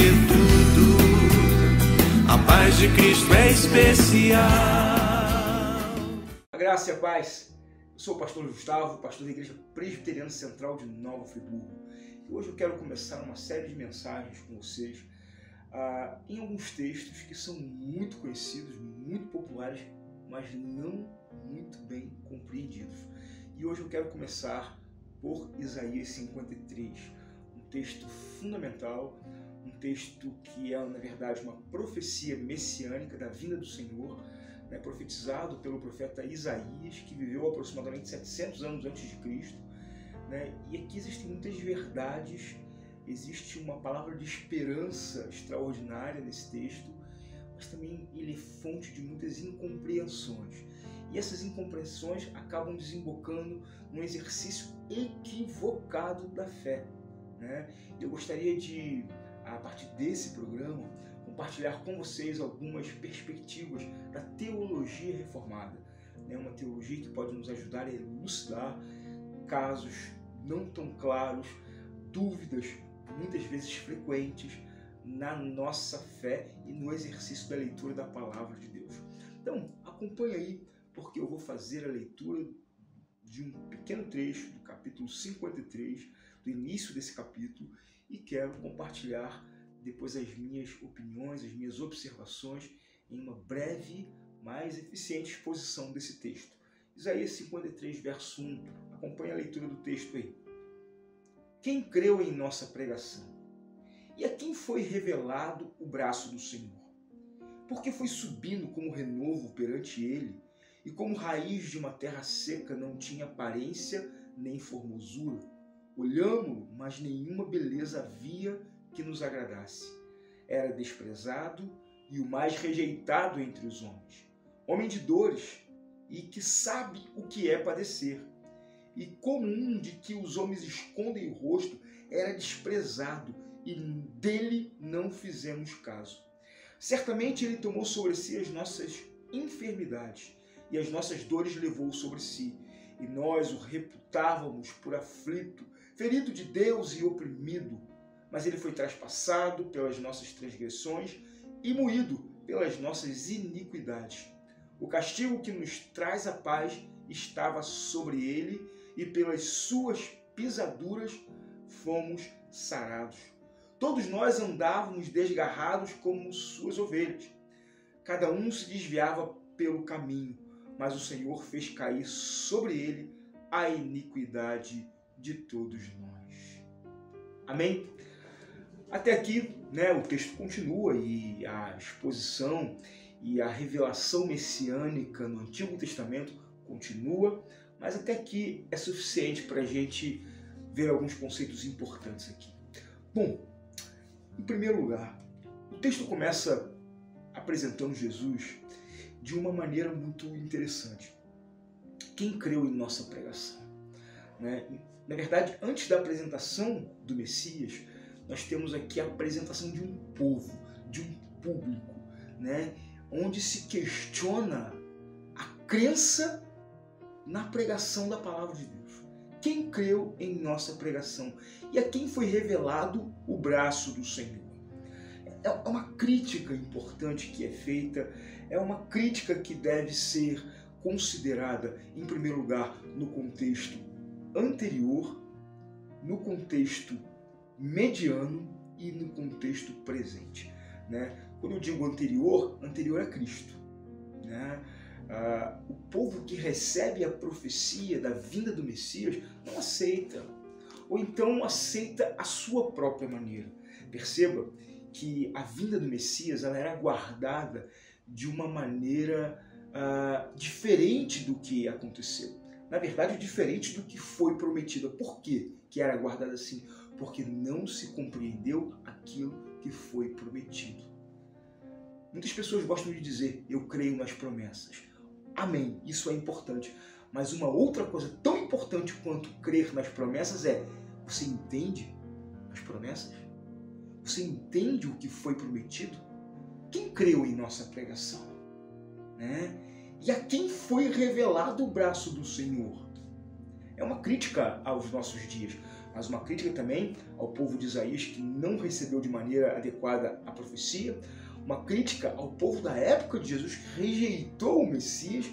que tudo. A paz de Cristo é especial. A graça e a paz. Eu sou o pastor Gustavo, pastor da Igreja Presbiteriana Central de Nova Friburgo. E hoje eu quero começar uma série de mensagens com vocês em alguns textos que são muito conhecidos, muito populares, mas não muito bem compreendidos. E hoje eu quero começar por Isaías 53, um texto fundamental, um texto que é, na verdade, uma profecia messiânica da vinda do Senhor, profetizado pelo profeta Isaías, que viveu aproximadamente 700 anos antes de Cristo. E aqui existem muitas verdades, existe uma palavra de esperança extraordinária nesse texto, mas também ele é fonte de muitas incompreensões. E essas incompreensões acabam desembocando num exercício equivocado da fé. Eu gostaria de, a partir desse programa, compartilhar com vocês algumas perspectivas da teologia reformada. Uma teologia que pode nos ajudar a elucidar casos não tão claros, dúvidas muitas vezes frequentes na nossa fé e no exercício da leitura da palavra de Deus. Então, acompanhe aí, porque eu vou fazer a leitura de um pequeno trecho do capítulo 53, do início desse capítulo, e quero compartilhar depois as minhas opiniões, as minhas observações em uma breve, mas eficiente exposição desse texto. Isaías 53, verso 1. Acompanhe a leitura do texto aí. Quem creu em nossa pregação? E a quem foi revelado o braço do Senhor? Porque foi subindo como renovo perante ele, e como raiz de uma terra seca não tinha aparência nem formosura. Olhamo-lo, mas nenhuma beleza havia que nos agradasse. Era desprezado e o mais rejeitado entre os homens. Homem de dores e que sabe o que é padecer. E como um de que os homens escondem o rosto, era desprezado e dele não fizemos caso. Certamente ele tomou sobre si as nossas enfermidades e as nossas dores levou sobre si. E nós o reputávamos por aflito, ferido de Deus e oprimido. Mas ele foi traspassado pelas nossas transgressões e moído pelas nossas iniquidades. O castigo que nos traz a paz estava sobre ele, e pelas suas pisaduras fomos sarados. Todos nós andávamos desgarrados como suas ovelhas. Cada um se desviava pelo caminho, mas o Senhor fez cair sobre ele a iniquidade de todos nós. Amém? Até aqui, o texto continua e a exposição e a revelação messiânica no Antigo Testamento continua, mas até aqui é suficiente para a gente ver alguns conceitos importantes aqui. Bom, em primeiro lugar, o texto começa apresentando Jesus de uma maneira muito interessante. Quem creu em nossa pregação? Na verdade, antes da apresentação do Messias, nós temos aqui a apresentação de um povo, de um público, onde se questiona a crença na pregação da palavra de Deus. Quem creu em nossa pregação? E a quem foi revelado o braço do Senhor? É uma crítica importante que é feita, é uma crítica que deve ser considerada, em primeiro lugar, no contexto anterior, no contexto mediano e no contexto presente. Quando eu digo anterior, anterior a Cristo. O povo que recebe a profecia da vinda do Messias não aceita, ou então aceita a sua própria maneira. Perceba que a vinda do Messias ela era aguardada de uma maneira diferente do que aconteceu. Na verdade, diferente do que foi prometido. Por quê que era aguardada assim? Porque não se compreendeu aquilo que foi prometido. Muitas pessoas gostam de dizer, eu creio nas promessas. Amém, isso é importante. Mas uma outra coisa tão importante quanto crer nas promessas é, você entende as promessas? Você entende o que foi prometido? Quem creu em nossa pregação? E a quem foi revelado o braço do Senhor? É uma crítica aos nossos dias. mas uma crítica também ao povo de Isaías que não recebeu de maneira adequada a profecia, uma crítica ao povo da época de Jesus que rejeitou o Messias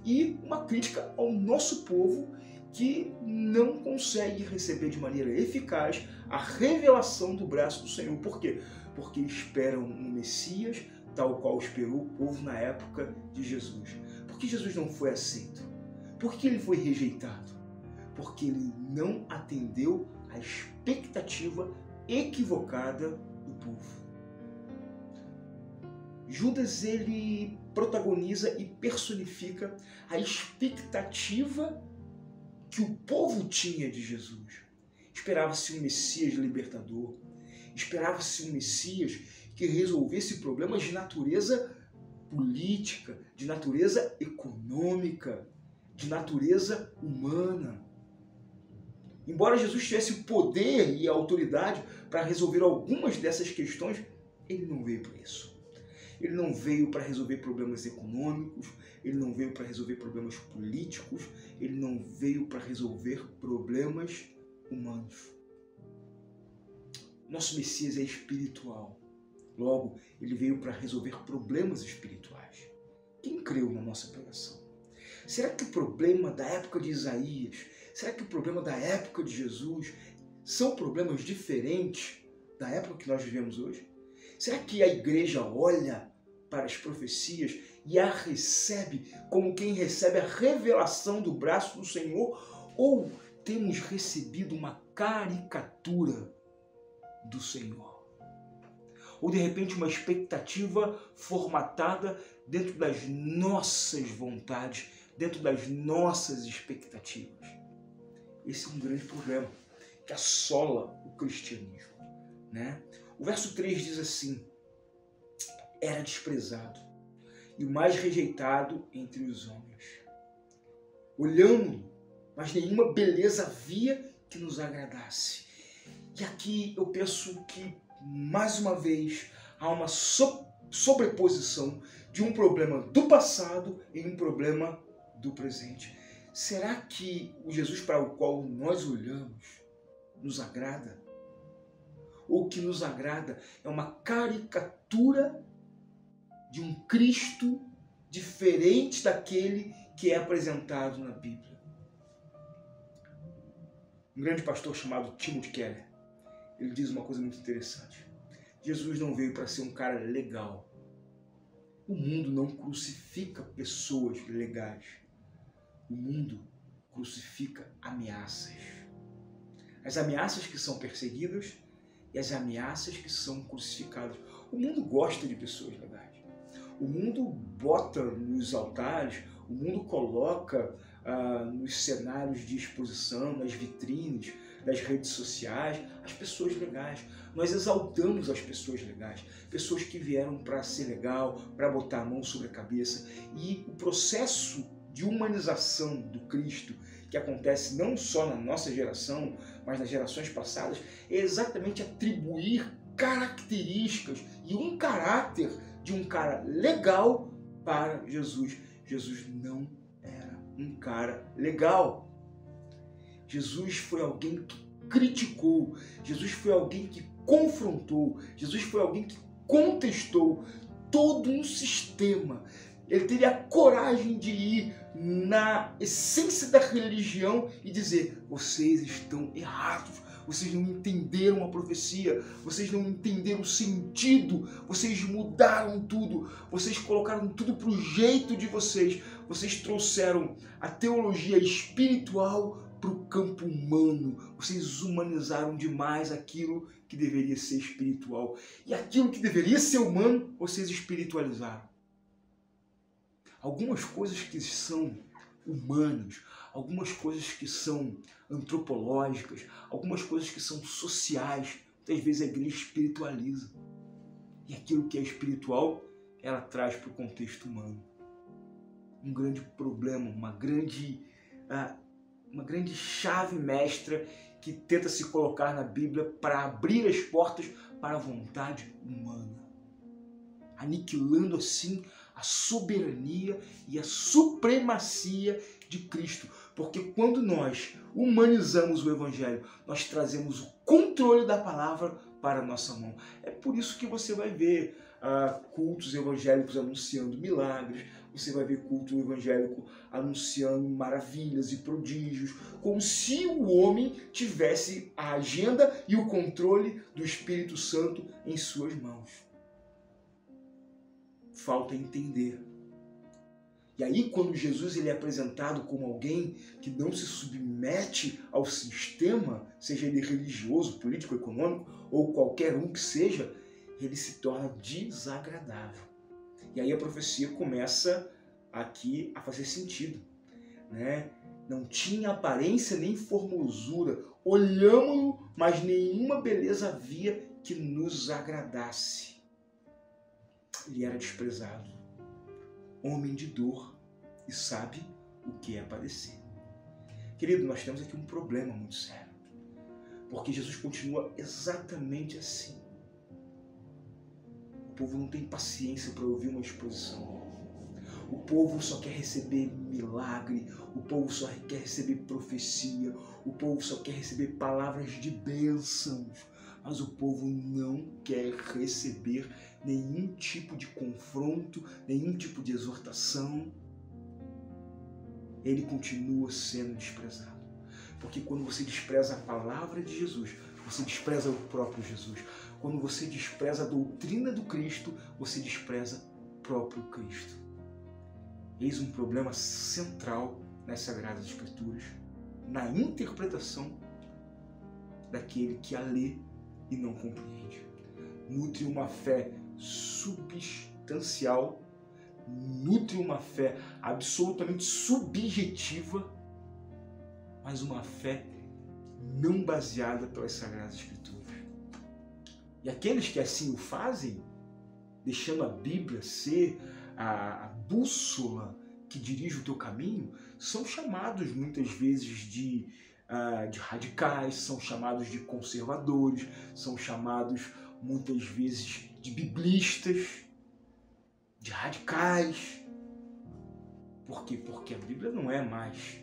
e uma crítica ao nosso povo que não consegue receber de maneira eficaz a revelação do braço do Senhor. Por quê? Porque esperam um Messias tal qual esperou o povo na época de Jesus. Por que Jesus não foi aceito? Por que ele foi rejeitado? Porque ele não atendeu à expectativa equivocada do povo. Judas, ele protagoniza e personifica a expectativa que o povo tinha de Jesus. Esperava-se um Messias libertador, esperava-se um Messias que resolvesse problemas de natureza política, de natureza econômica, de natureza humana. Embora Jesus tivesse o poder e a autoridade para resolver algumas dessas questões, ele não veio para isso. Ele não veio para resolver problemas econômicos, ele não veio para resolver problemas políticos, ele não veio para resolver problemas humanos. Nosso Messias é espiritual. Logo, ele veio para resolver problemas espirituais. Quem creu na nossa pregação? Será que o problema da época de Isaías, será que o problema da época de Jesus são problemas diferentes da época que nós vivemos hoje? Será que a igreja olha para as profecias e a recebe como quem recebe a revelação do braço do Senhor? Ou temos recebido uma caricatura do Senhor? Ou de repente uma expectativa formatada dentro das nossas vontades, dentro das nossas expectativas? Esse é um grande problema que assola o cristianismo, né? O verso 3 diz assim: era desprezado e o mais rejeitado entre os homens. Olhamos-lo, mas nenhuma beleza havia que nos agradasse. E aqui eu penso que, mais uma vez, há uma sobreposição de um problema do passado e um problema do presente. Será que o Jesus para o qual nós olhamos nos agrada? Ou o que nos agrada é uma caricatura de um Cristo diferente daquele que é apresentado na Bíblia? Um grande pastor chamado Timothy Keller, ele diz uma coisa muito interessante. Jesus não veio para ser um cara legal. O mundo não crucifica pessoas legais. O mundo crucifica ameaças. As ameaças que são perseguidas e as ameaças que são crucificadas. O mundo gosta de pessoas legais. O mundo bota nos altares, o mundo coloca nos cenários de exposição, nas vitrines, das redes sociais, as pessoas legais. Nós exaltamos as pessoas legais, pessoas que vieram para ser legal, para botar a mão sobre a cabeça. E o processo de humanização do Cristo, que acontece não só na nossa geração, mas nas gerações passadas, é exatamente atribuir características e um caráter de um cara legal para Jesus. Jesus não era um cara legal. Jesus foi alguém que criticou, Jesus foi alguém que confrontou, Jesus foi alguém que contestou todo um sistema. Ele teve a coragem de ir na essência da religião e dizer: vocês estão errados, vocês não entenderam a profecia, vocês não entenderam o sentido, vocês mudaram tudo, vocês colocaram tudo para o jeito de vocês, vocês trouxeram a teologia espiritual para o campo humano, vocês humanizaram demais aquilo que deveria ser espiritual, e aquilo que deveria ser humano, vocês espiritualizaram. Algumas coisas que são humanas, algumas coisas que são antropológicas, algumas coisas que são sociais, muitas vezes a igreja espiritualiza. E aquilo que é espiritual, ela traz para o contexto humano. Um grande problema, uma grande chave mestra que tenta se colocar na Bíblia para abrir as portas para a vontade humana, aniquilando assim a soberania e a supremacia de Cristo. Porque quando nós humanizamos o Evangelho, nós trazemos o controle da palavra para a nossa mão. É por isso que você vai ver cultos evangélicos anunciando milagres, você vai ver culto evangélico anunciando maravilhas e prodígios, como se o homem tivesse a agenda e o controle do Espírito Santo em suas mãos. Falta entender. E aí, quando Jesus ele é apresentado como alguém que não se submete ao sistema, seja ele religioso, político, econômico, ou qualquer um que seja, ele se torna desagradável. E aí a profecia começa aqui a fazer sentido, né? Não tinha aparência nem formosura, olhamo-lo, mas nenhuma beleza havia que nos agradasse. Ele era desprezado, homem de dor, e sabe o que é padecer. Querido, nós temos aqui um problema muito sério, porque Jesus continua exatamente assim. O povo não tem paciência para ouvir uma exposição. O povo só quer receber milagre, o povo só quer receber profecia, o povo só quer receber palavras de bênçãos, mas o povo não quer receber nenhum tipo de confronto, nenhum tipo de exortação. Ele continua sendo desprezado. Porque quando você despreza a palavra de Jesus, você despreza o próprio Jesus. Quando você despreza a doutrina do Cristo, você despreza o próprio Cristo. Eis um problema central nas Sagradas Escrituras, na interpretação daquele que a lê e não compreende. Nutre uma fé substancial, nutre uma fé absolutamente subjetiva, mas uma fé não baseada pelas Sagradas Escrituras. E aqueles que assim o fazem, deixando a Bíblia ser a bússola que dirige o teu caminho, são chamados muitas vezes de radicais, são chamados de conservadores, são chamados muitas vezes de biblistas, de radicais. Por quê? Porque a Bíblia não é mais.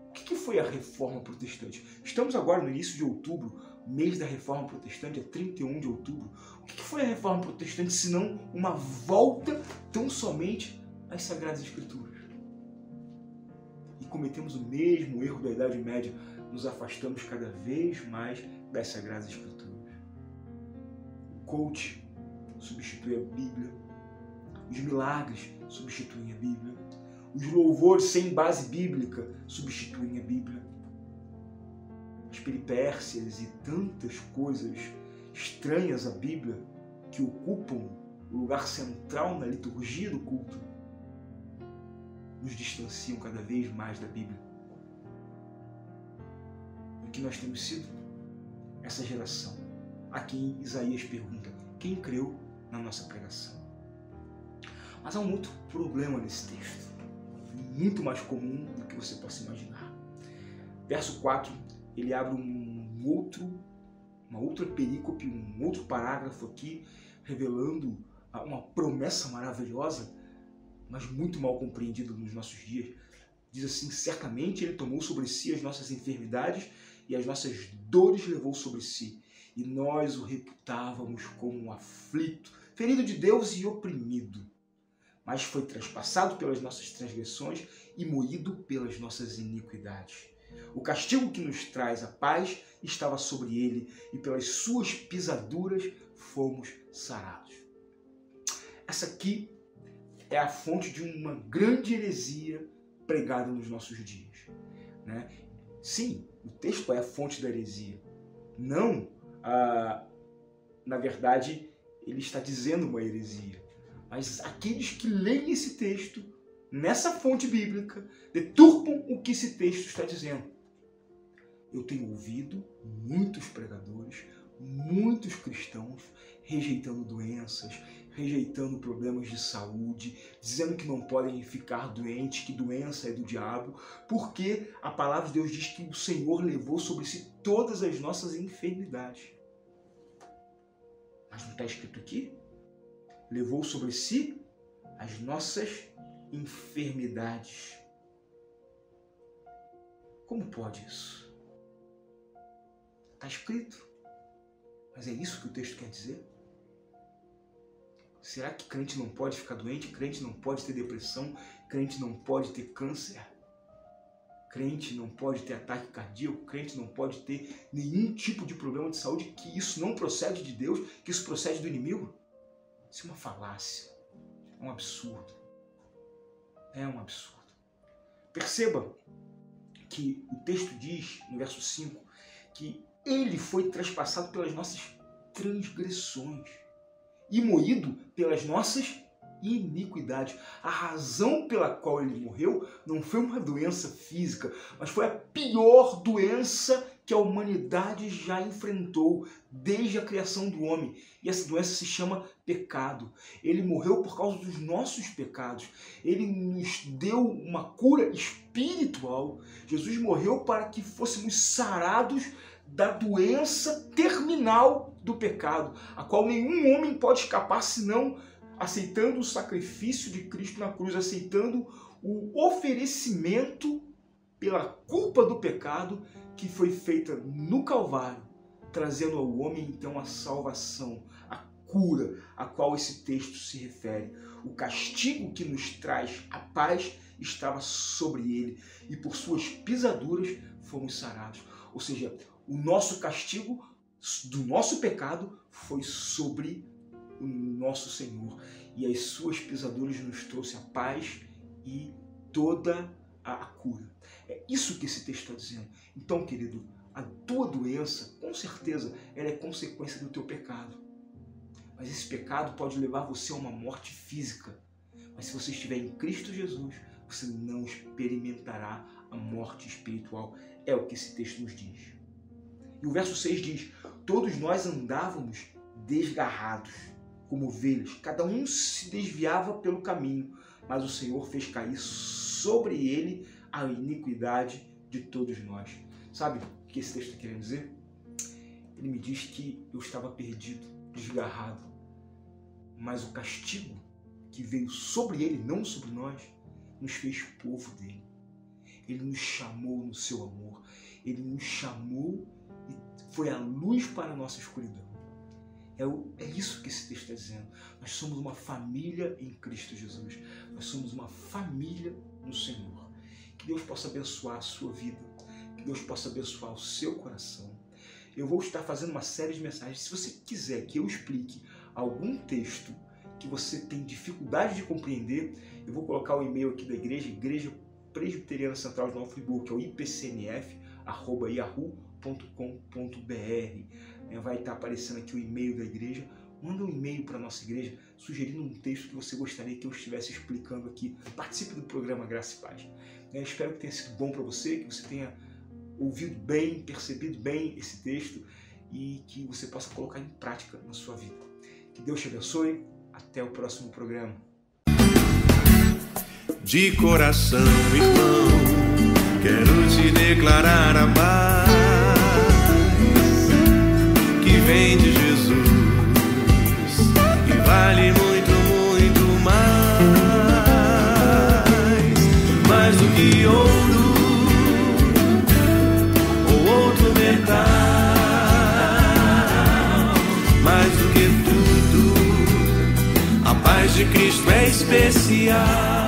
O que foi a Reforma Protestante? Estamos agora no início de outubro, mês da Reforma Protestante, é 31 de outubro. O que foi a Reforma Protestante, senão uma volta tão somente às Sagradas Escrituras? E cometemos o mesmo erro da Idade Média, nos afastamos cada vez mais das Sagradas Escrituras. O coach substitui a Bíblia, os milagres substituem a Bíblia, os louvores sem base bíblica substituem a Bíblia. As peripécias e tantas coisas estranhas à Bíblia que ocupam o lugar central na liturgia do culto nos distanciam cada vez mais da Bíblia. E o que nós temos sido? Essa geração a quem Isaías pergunta: quem creu na nossa pregação? Mas há um outro problema nesse texto, muito mais comum do que você possa imaginar. Verso 4, ele abre uma outra perícope, um outro parágrafo aqui, revelando uma promessa maravilhosa, mas muito mal compreendida nos nossos dias. Diz assim: certamente ele tomou sobre si as nossas enfermidades e as nossas dores levou sobre si, e nós o reputávamos como um aflito, ferido de Deus e oprimido. Mas foi traspassado pelas nossas transgressões e moído pelas nossas iniquidades. O castigo que nos traz a paz estava sobre ele, e pelas suas pisaduras fomos sarados. Essa aqui é a fonte de uma grande heresia pregada nos nossos dias, né? Sim, o texto é a fonte da heresia. Não, na verdade, ele está dizendo uma heresia. Mas aqueles que leem esse texto, nessa fonte bíblica, deturpam o que esse texto está dizendo. Eu tenho ouvido muitos pregadores, muitos cristãos, rejeitando doenças, rejeitando problemas de saúde, dizendo que não podem ficar doentes, que doença é do diabo, porque a palavra de Deus diz que o Senhor levou sobre si todas as nossas enfermidades. Mas não está escrito aqui? Levou sobre si as nossas enfermidades. Como pode isso? Está escrito. Mas é isso que o texto quer dizer? Será que crente não pode ficar doente? Crente não pode ter depressão? Crente não pode ter câncer? Crente não pode ter ataque cardíaco? Crente não pode ter nenhum tipo de problema de saúde? Que isso não procede de Deus? Que isso procede do inimigo? Isso é uma falácia. É um absurdo. É um absurdo. Perceba que o texto diz, no verso 5, que ele foi traspassado pelas nossas transgressões e moído pelas nossas iniquidades. A razão pela qual ele morreu não foi uma doença física, mas foi a pior doença que a humanidade já enfrentou desde a criação do homem. E essa doença se chama pecado. Ele morreu por causa dos nossos pecados. Ele nos deu uma cura espiritual. Jesus morreu para que fôssemos sarados da doença terminal do pecado, a qual nenhum homem pode escapar senão aceitando o sacrifício de Cristo na cruz, aceitando o oferecimento pela culpa do pecado que foi feita no Calvário, trazendo ao homem então a salvação, a cura a qual esse texto se refere. O castigo que nos traz a paz estava sobre ele e por suas pisaduras fomos sarados. Ou seja, o nosso castigo do nosso pecado foi sobre o nosso Senhor. E as suas pisaduras nos trouxe a paz e toda a cura. É isso que esse texto está dizendo. Então, querido, a tua doença, com certeza, ela é consequência do teu pecado. Mas esse pecado pode levar você a uma morte física. Mas se você estiver em Cristo Jesus, você não experimentará a morte espiritual. É o que esse texto nos diz. E o verso 6 diz: todos nós andávamos desgarrados, como ovelhas, cada um se desviava pelo caminho, mas o Senhor fez cair sobre ele a iniquidade de todos nós. Sabe o que esse texto está querendo dizer? Ele me diz que eu estava perdido, desgarrado, mas o castigo que veio sobre ele, não sobre nós, nos fez povo dele. Ele nos chamou no seu amor, ele nos chamou e foi a luz para a nossa escuridão. É isso que esse texto está dizendo. Nós somos uma família em Cristo Jesus. Nós somos uma família no Senhor. Que Deus possa abençoar a sua vida. Que Deus possa abençoar o seu coração. Eu vou estar fazendo uma série de mensagens. Se você quiser que eu explique algum texto que você tem dificuldade de compreender, eu vou colocar o e-mail aqui da igreja, Igreja Presbiteriana Central de Nova Friburgo, que é o ipcnf@yahoo.com.br. Vai estar aparecendo aqui o e-mail da igreja. Manda um e-mail para a nossa igreja sugerindo um texto que você gostaria que eu estivesse explicando aqui. Participe do programa Graça e Paz. Espero que tenha sido bom para você, que você tenha ouvido bem, percebido bem esse texto e que você possa colocar em prática na sua vida. Que Deus te abençoe. Até o próximo programa. De coração, irmão, quero te declarar a paz que vem de Jesus e vale muito, muito mais do que ouro ou outro metal, mais do que tudo, a paz de Cristo é especial.